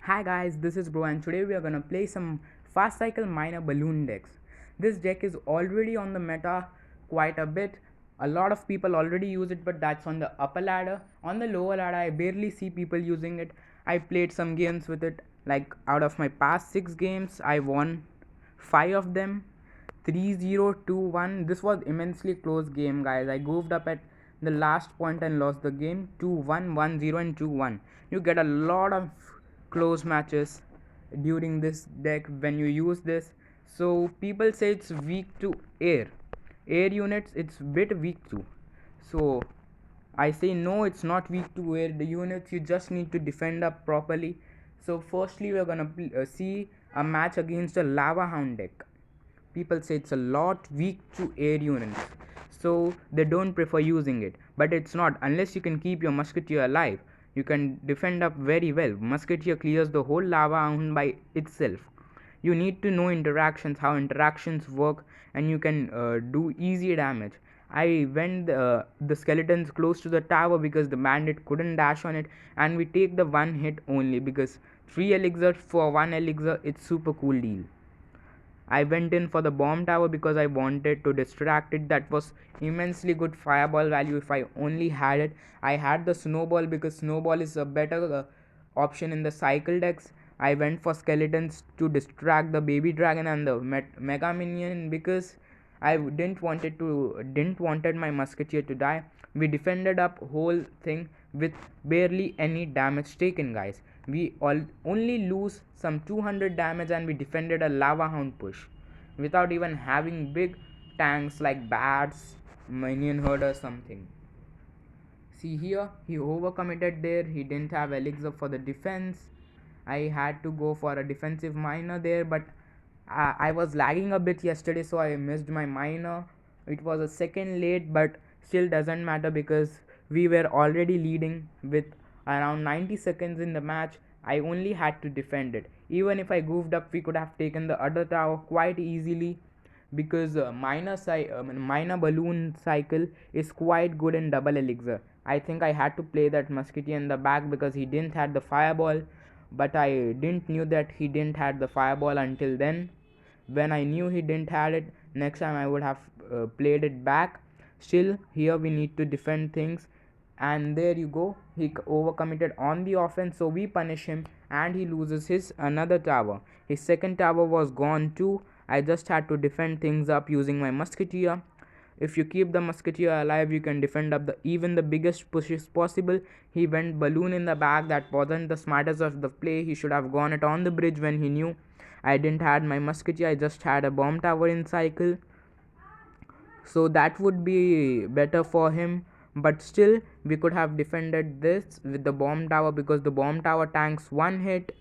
Hi guys, this is Bro and today we are gonna play some fast cycle miner balloon decks. This deck is already on the meta quite a bit. A lot of people already use it, but that's on the upper ladder. On the lower ladder, I barely see people using it. I played some games with it. Like out of my past 6 games, I won 5 of them. 3-0-2-1. This was immensely close game, guys. I goofed up at the last point and lost the game 2-1, 1-0 and 2-1. You get a lot of close matches during this deck when you use this. So people say it's weak to air units. It's bit weak to. So I say no, it's not weak to air the units. You just need to defend up properly. So firstly we're gonna see a match against a lava hound deck. People say it's a lot weak to air units, so they don't prefer using it, but it's not. Unless you can keep your musketeer alive, you can defend up very well. Musketeer clears the whole lava hound by itself. You need to know how interactions work, and you can do easy damage. I went the skeletons close to the tower because the bandit couldn't dash on it, and we take the one hit only because 3 elixir for 1 elixir. It's super cool deal. I went in for the bomb tower because I wanted to distract it. That was immensely good fireball value if I only had it. I had the snowball because snowball is a better option in the cycle decks. I went for skeletons to distract the baby dragon and the mega minion because I didn't wanted my musketeer to die. We defended up whole thing with barely any damage taken, guys. We only lose some 200 damage and we defended a lava hound push without even having big tanks like bats, minion herd or something. See here, he overcommitted there. He didn't have elixir for the defense. I had to go for a defensive miner there, but I was lagging a bit yesterday, so I missed my miner. It was a second late, but still doesn't matter because we were already leading with around 90 seconds in the match. I only had to defend it. Even if I goofed up, we could have taken the other tower quite easily because minor balloon cycle is quite good in double elixir. I think I had to play that musketeer in the back because he didn't had the fireball, but I didn't knew that he didn't had the fireball until then. When I knew he didn't had it, next time I would have played it back. Still here we need to defend things, and there you go, he overcommitted on the offense, so we punish him and he loses his another tower. His second tower was gone too. I just had to defend things up using my musketeer. If you keep the musketeer alive, you can defend up the even the biggest pushes possible. He went balloon in the back. That wasn't the smartest of the play. He should have gone it on the bridge when he knew I didn't had my musketeer. I just had a bomb tower in cycle, so that would be better for him. But still we could have defended this with the bomb tower because the bomb tower tanks one hit.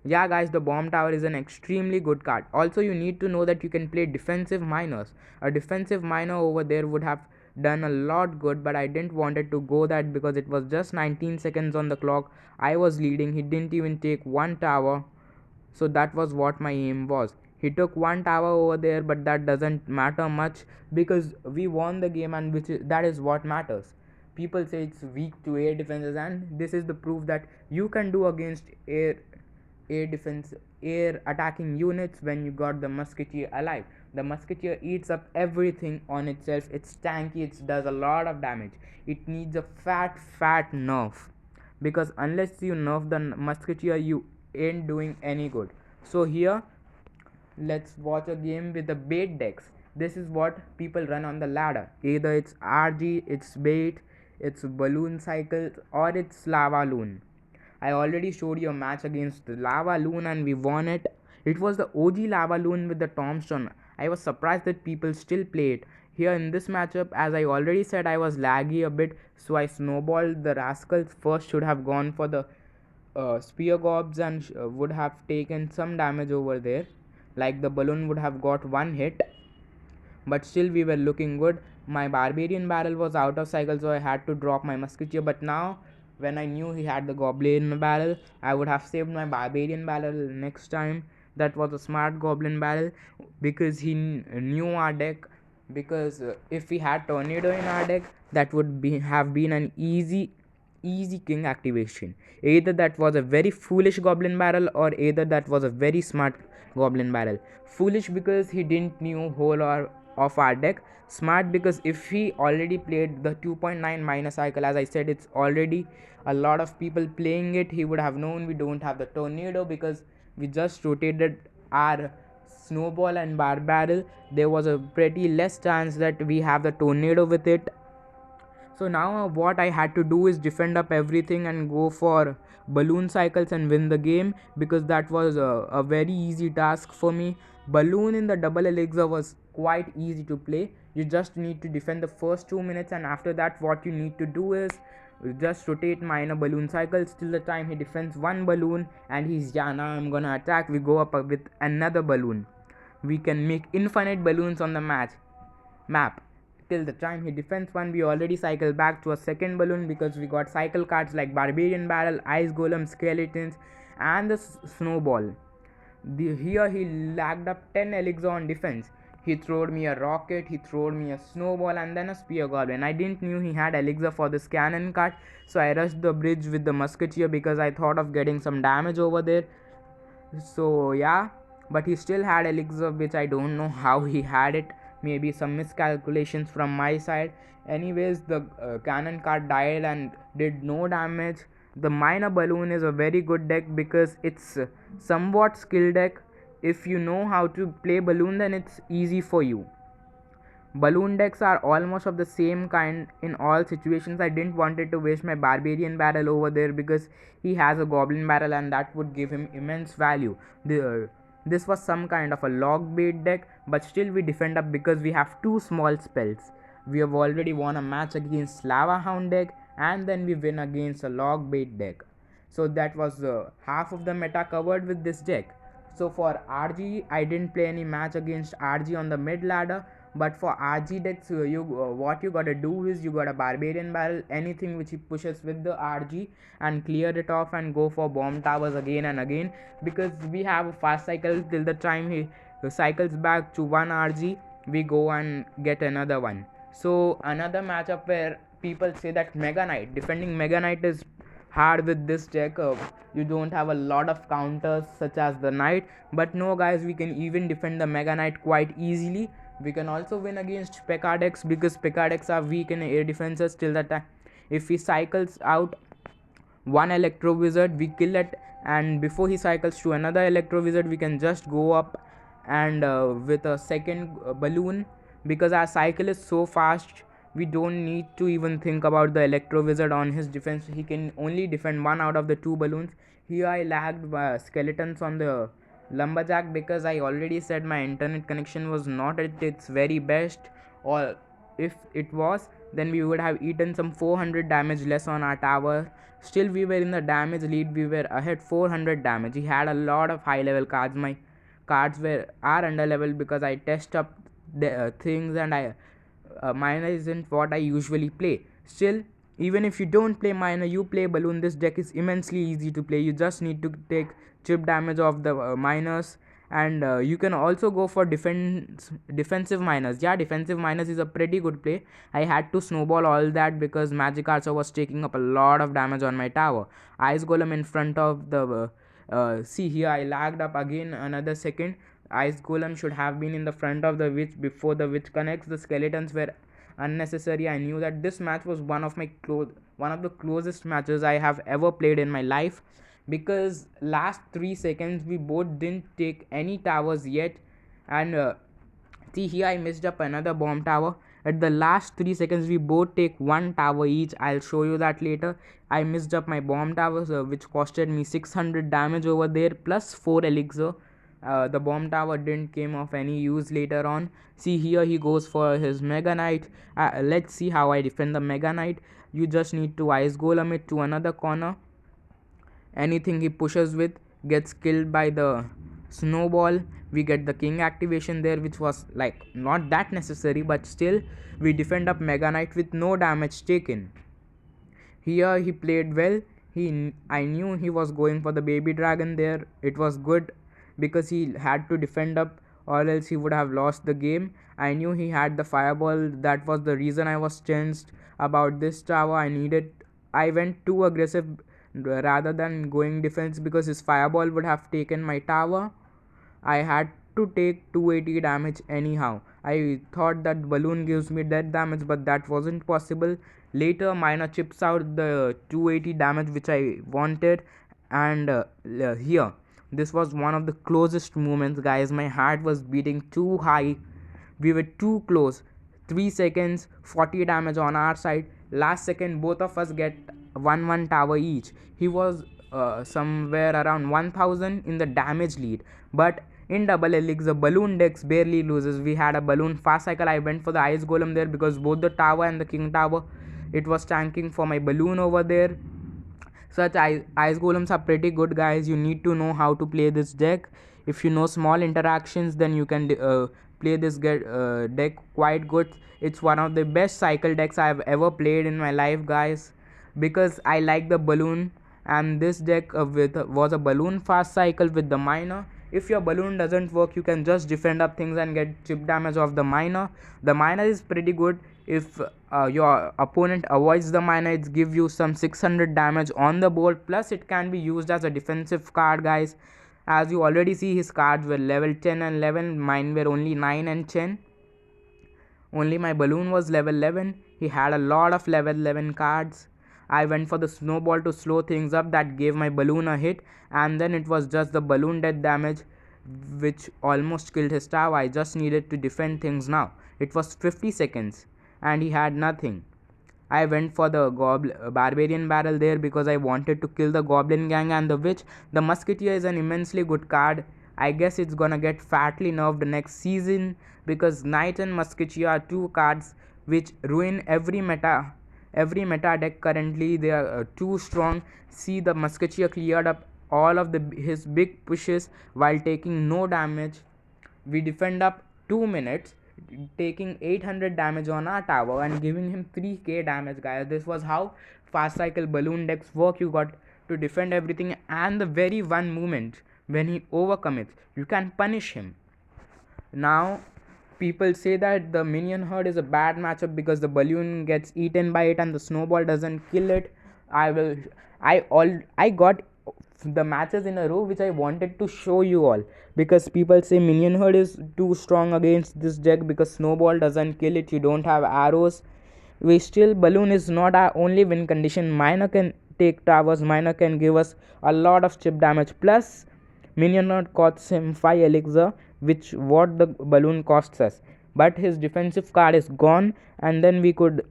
Yeah guys, the bomb tower is an extremely good card. Also you need to know that you can play defensive miners. A defensive miner over there would have done a lot good, but I didn't wanted to go that because it was just 19 seconds on the clock. I was leading. He didn't even take one tower, so that was what my aim was. He took one tower over there, but that doesn't matter much because we won the game, and that is what matters. People say it's weak to air defenses, and this is the proof that you can do against air defense, air attacking units when you got the musketeer alive. The musketeer eats up everything on itself. It's tanky, it does a lot of damage. It needs a fat nerf because unless you nerf the musketeer, you ain't doing any good. So here let's watch a game with the bait decks. This is what people run on the ladder. Either it's RG, it's bait, it's balloon cycles, or it's lava loon. I already showed you a match against the lava loon and we won it. It was the OG lava loon with the tombstone. I was surprised that people still play it. Here in this matchup, as I already said, I was laggy a bit, so I snowballed. The rascals first should have gone for the spear gobs and would have taken some damage over there, like the balloon would have got one hit, but still we were looking good. My barbarian barrel was out of cycle, so I had to drop my musketeer, but now when I knew he had the goblin barrel, I would have saved my barbarian barrel next time. That was a smart goblin barrel because he knew our deck, because if we had tornado in our deck, that would have been an easy king activation. Either that was a very foolish goblin barrel, or either that was a very smart goblin barrel. Foolish because he didn't knew whole or of our deck. Smart because if he already played the 2.9 minus cycle, as I said, it's already a lot of people playing it, he would have known we don't have the tornado because we just rotated our snowball and bar barrel. There was a pretty less chance that we have the tornado with it. So now what I had to do is defend up everything and go for balloon cycles and win the game, because that was a very easy task for me. Balloon in the double elixir was quite easy to play. You just need to defend the first 2 minutes, and after that what you need to do is just rotate minor balloon cycles till the time he defends one balloon and he's, yeah, now I'm gonna attack. We go up with another balloon. We can make infinite balloons on the map till the time he defends one. We already cycle back to a second balloon because we got cycle cards like barbarian barrel, ice golem, skeletons, and the snowball. Here he lagged up 10 elixir on defense. He throwed me a rocket, he throwed me a snowball, and then a spear goblin. I didn't knew he had elixir for this cannon card, so I rushed the bridge with the musketeer because I thought of getting some damage over there. So yeah, but he still had elixir, which I don't know how he had it. Maybe some miscalculations from my side. Anyways, the cannon card died and did no damage. The minor balloon is a very good deck because it's somewhat skill deck. If you know how to play balloon, then it's easy for you. Balloon decks are almost of the same kind in all situations. I didn't wanted to waste my barbarian barrel over there because he has a goblin barrel and that would give him immense value. This was some kind of a log bait deck, but still we defend up because we have two small spells. We have already won a match against lava hound deck, and then we win against a log bait deck. So that was half of the meta covered with this deck. So for RG, I didn't play any match against RG on the mid ladder, but for RG decks, what you gotta do is you got a barbarian barrel, anything which he pushes with the RG, and clear it off and go for bomb towers again and again, because we have a fast cycle till the time he cycles back to one RG, we go and get another one. So another matchup where people say that Mega Knight, defending Mega Knight is hard with this deck. You don't have a lot of counters such as the knight, but no guys, we can even defend the Mega Knight quite easily. We can also win against P.E.K.K.A decks because P.E.K.K.A decks are weak in air defenses till that time. If he cycles out one electro wizard, we kill it, and before he cycles to another electro wizard, we can just go up and with a second balloon, because our cycle is so fast, we don't need to even think about the electro wizard on his defense. He can only defend one out of the two balloons. Here I lagged skeletons on the lumberjack because I already said my internet connection was not at its very best, or if it was, then we would have eaten some 400 damage less on our tower. Still we were in the damage lead, we were ahead 400 damage. He had a lot of high level cards. My cards are under level because I test up the things, and I minor isn't what I usually play. Still, even if you don't play minor, you play balloon, this deck is immensely easy to play. You just need to take chip damage of the miners, and you can also go for defensive miners. Yeah, defensive miners is a pretty good play. I had to snowball all that because Magic Archer was taking up a lot of damage on my tower. Ice Golem in front of the see here, I lagged up again another second. Ice Golem should have been in the front of the witch before the witch connects. The skeletons were unnecessary. I knew that this match was one of the closest matches I have ever played in my life, because last 3 seconds we both didn't take any towers yet, and see here I missed up another bomb tower. At the last 3 seconds we both take one tower each. I'll show you that later. I missed up my bomb towers, which costed me 600 damage over there plus 4 elixir. The bomb tower didn't came of any use later on. See here he goes for his Mega Knight. Let's see how I defend the Mega Knight. You just need to ice golem it to another corner. Anything he pushes with gets killed by the snowball. We get the king activation there, which was like not that necessary, but still we defend up Mega Knight with no damage taken. Here he played well. I knew he was going for the baby dragon there. It was good because he had to defend up, or else he would have lost the game. I knew he had the fireball. That was the reason I was tensed about this tower. I needed I went too aggressive rather than going defense because his fireball would have taken my tower. I had to take 280 damage anyhow. I thought that balloon gives me death damage, but that wasn't possible. Later, Mina chips out the 280 damage which I wanted, and here, this was one of the closest moments, guys. My heart was beating too high. We were too close. 3 seconds, 40 damage on our side. Last second, both of us get 1 tower each. He was somewhere around 1000 in the damage lead. But in double helix, the balloon decks barely loses. We had a balloon fast cycle. I went for the ice golem there because both the tower and the king tower, it was tanking for my balloon over there. Such ice golems are pretty good, guys. You need to know how to play this deck. If you know small interactions, then you can play this deck quite good. It's one of the best cycle decks I've ever played in my life, guys, because I like the balloon. And this deck was a balloon fast cycle with the miner. If your balloon doesn't work, you can just defend up things and get chip damage of the miner. The miner is pretty good. If your opponent avoids the miner, it gives you some 600 damage on the board, plus it can be used as a defensive card, guys. As you already see, his cards were level 10 and 11, mine were only 9 and 10. Only my balloon was level 11. He had a lot of level 11 cards. I went for the snowball to slow things up. That gave my balloon a hit, and then it was just the balloon death damage which almost killed his tower. I just needed to defend things now. It was 50 seconds and he had nothing. I went for the barbarian barrel there because I wanted to kill the goblin gang and the witch. The musketeer is an immensely good card. I guess it's gonna get fatly nerfed next season because knight and musketeer are two cards which ruin every meta. Every meta deck currently, they are too strong. See, the musketeer cleared up all of his big pushes while taking no damage. We defend up 2 minutes, taking 800 damage on our tower and giving him 3k damage, guys. This was how fast cycle balloon decks work. You got to defend everything, and the very one moment when he overcommits, you can punish him. Now, people say that the minion herd is a bad matchup because the balloon gets eaten by it and the snowball doesn't kill it. I got the matches in a row which I wanted to show you all, because people say minion herd is too strong against this deck because snowball doesn't kill it, you don't have arrows. We still, balloon is not our only win condition. Miner can take towers, miner can give us a lot of chip damage, plus minion herd costs him 5 elixir, which what the balloon costs us, but his defensive card is gone. And then we could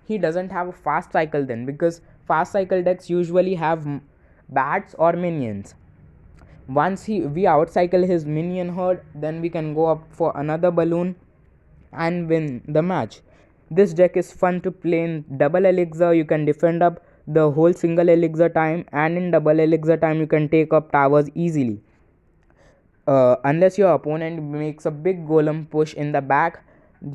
he doesn't have a fast cycle then, because fast cycle decks usually have bats or minions. Once we outcycle his minion herd, then we can go up for another balloon and win the match. This deck is fun to play in double elixir. You can defend up the whole single elixir time, and in double elixir time you can take up towers easily. Unless your opponent makes a big golem push in the back,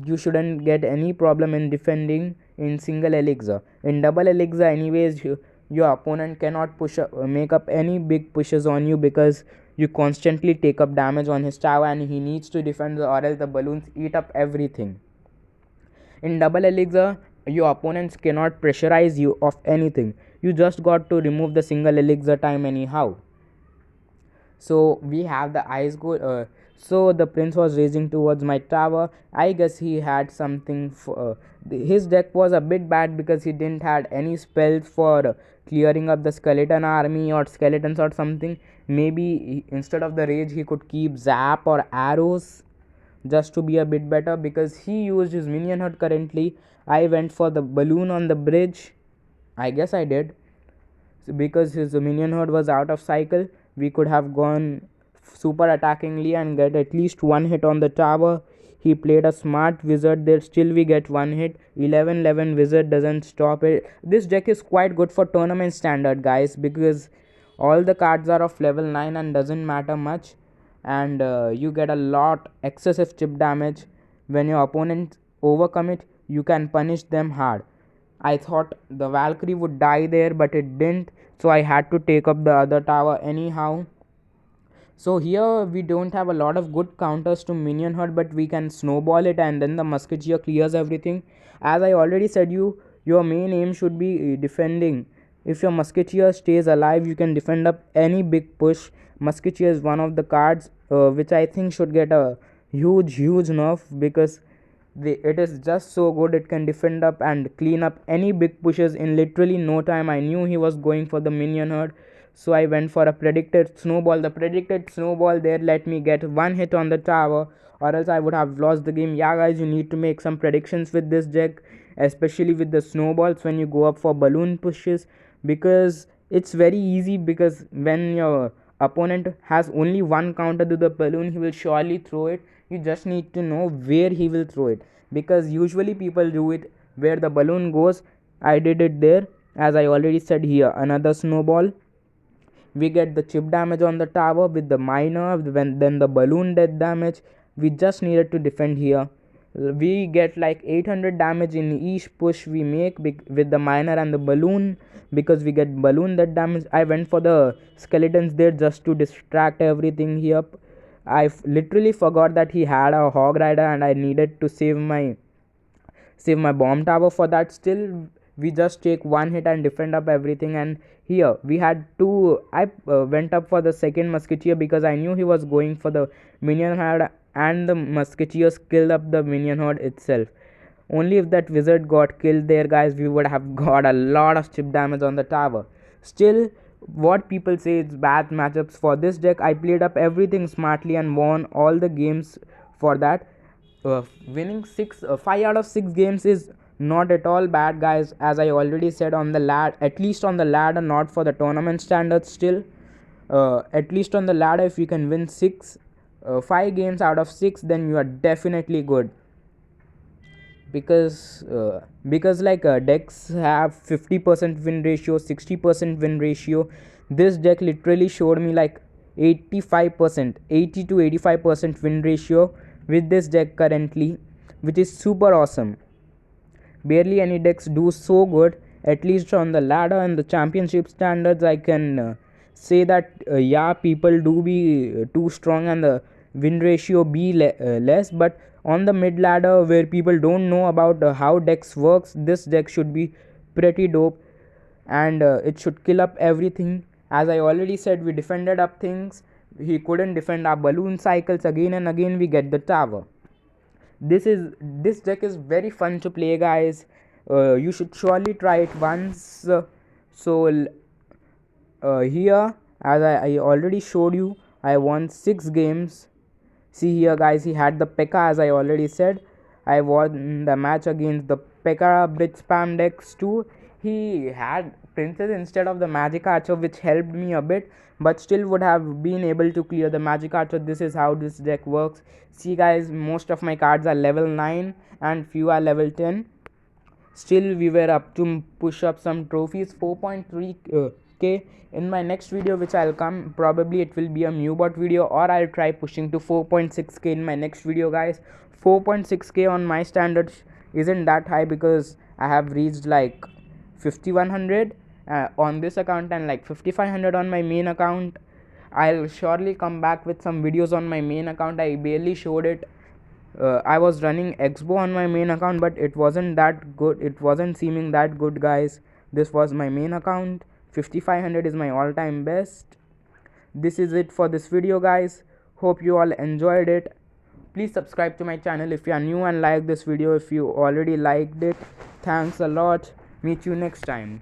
you shouldn't get any problem in defending in single elixir. In double elixir, anyways, your opponent cannot make up any big pushes on you because you constantly take up damage on his tower and he needs to defend, or else the balloons eat up everything. In double elixir, your opponents cannot pressurize you of anything. You just got to remove the single elixir time anyhow. So we have the ice goal. So the prince was racing towards my tower. I guess he had something for his deck was a bit bad because he didn't had any spells for clearing up the skeleton army or skeletons or something. Maybe instead of the rage he could keep zap or arrows just to be a bit better, because he used his minion herd currently. I went for the balloon on the bridge. I guess I did. So because his minion herd was out of cycle, we could have gone super attackingly and get at least one hit on the tower. He played a smart wizard there, still we get one hit. 11-11 wizard doesn't stop it. This deck is quite good for tournament standard, guys, because all the cards are of level 9 and doesn't matter much, and you get a lot excessive chip damage. When your opponent overcome it, you can punish them hard. I thought the Valkyrie would die there, but it didn't, so I had to take up the other tower anyhow. So here we don't have a lot of good counters to minion herd, but we can snowball it and then the musketeer clears everything. As I already said, Your main aim should be defending. If your musketeer stays alive, you can defend up any big push. Musketeer is one of the cards which I think should get a huge nerf, because it is just so good. It can defend up and clean up any big pushes in literally no time. I knew he was going for the minion herd, so I went for a predicted snowball. The predicted snowball there let me get one hit on the tower, or else I would have lost the game. Yeah guys, you need to make some predictions with this deck, especially with the snowballs when you go up for balloon pushes, because it's very easy. Because when your opponent has only one counter to the balloon, he will surely throw it. You just need to know where he will throw it, because usually people do it where the balloon goes. I did it there, as I already said. Here another snowball, we get the chip damage on the tower with the miner, then the balloon death damage. We just needed to defend here. We get like 800 damage in each push we make with the miner and the balloon, because we get balloon death damage. I went for the skeletons there just to distract everything here. I literally forgot that he had a hog rider, and I needed to save my bomb tower for that. Still, we just take one hit and defend up everything. And here we had two. I went up for the second musketeer because I knew he was going for the minion horde, and the musketeers killed up the minion horde itself. Only if that wizard got killed there, guys, we would have got a lot of chip damage on the tower. Still, what people say it's bad matchups for this deck, I played up everything smartly and won all the games for that. Winning 5 out of 6 games is not at all bad, guys. As I already said, on the ladder, at least on the ladder, not for the tournament standards. Still, at least on the ladder, if you can win 5 games out of 6, then you are definitely good. Because decks have 50% win ratio, 60% win ratio. This deck literally showed me like 85%, 80 to 85% win ratio with this deck currently, which is super awesome. Barely any decks do so good, at least on the ladder and the championship standards. I can say that yeah, people do be too strong and the win ratio be less. But on the mid ladder, where people don't know about how decks works, this deck should be pretty dope, and it should kill up everything. As I already said, we defended up things. He couldn't defend our balloon cycles. Again and again we get the tower. This deck is very fun to play, guys. You should surely try it once. So here, as I already showed you, I won 6 games. See here, guys, he had the P.E.K.K.A, as I already said. I won the match against the P.E.K.K.A bridge spam decks too. He had princess instead of the magic archer, which helped me a bit, but still would have been able to clear the magic archer. This is how this deck works. See guys, most of my cards are level 9 and few are level 10. Still we were up to push up some trophies. 4.3k. In my next video which I'll come, probably it will be a Mewbot video, or I'll try pushing to 4.6k in my next video, guys. 4.6k on my standards isn't that high, because I have reached like 5100 on this account and like 5500 on my main account. I'll surely come back with some videos on my main account. I barely showed it. I was running Expo on my main account, but it wasn't that good. It wasn't seeming that good, guys. This was my main account. 5500 is my all-time best. This is it for this video, guys. Hope you all enjoyed it. Please subscribe to my channel if you are new, and like this video if you already liked it. Thanks a lot. Meet you next time.